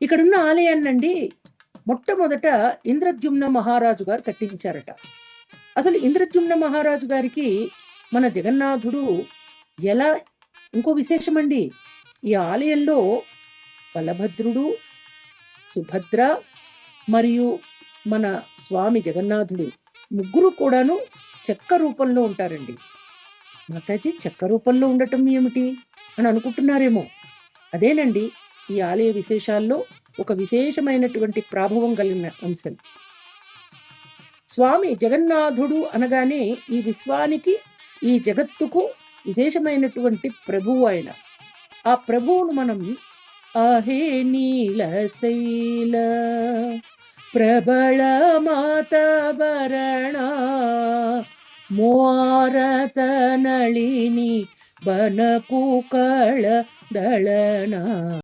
ఇక్కడున్న ఆలయాన్నండి మొట్టమొదట ఇంద్రద్యుమ్న మహారాజు గారు కట్టించారట. అసలు ఇంద్రద్యుమ్న మహారాజు గారికి మన జగన్నాథుడు ఎలా ఇంకో విశేషమండి. ఈ ఆలయంలో బలభద్రుడు, సుభద్ర మరియు మన స్వామి జగన్నాథుడు ముగ్గురు కూడాను చెక్క రూపంలో ఉంటారండి. మాతాజీ చెక్క రూపంలో ఉండటం ఏమిటి అని అనుకుంటున్నారేమో. అదేనండి ఈ ఆలయ విశేషాల్లో ఒక విశేషమైనటువంటి ప్రాభవం కలిగిన అంశం. స్వామి జగన్నాథుడు అనగానే ఈ విశ్వానికి, ఈ జగత్తుకు విశేషమైనటువంటి ప్రభువు ఆయన. ఆ ప్రభువును మనం ఆహే నీలశైల ప్రబల మాతబరణ మోరత నళిని బనకు కళ దళన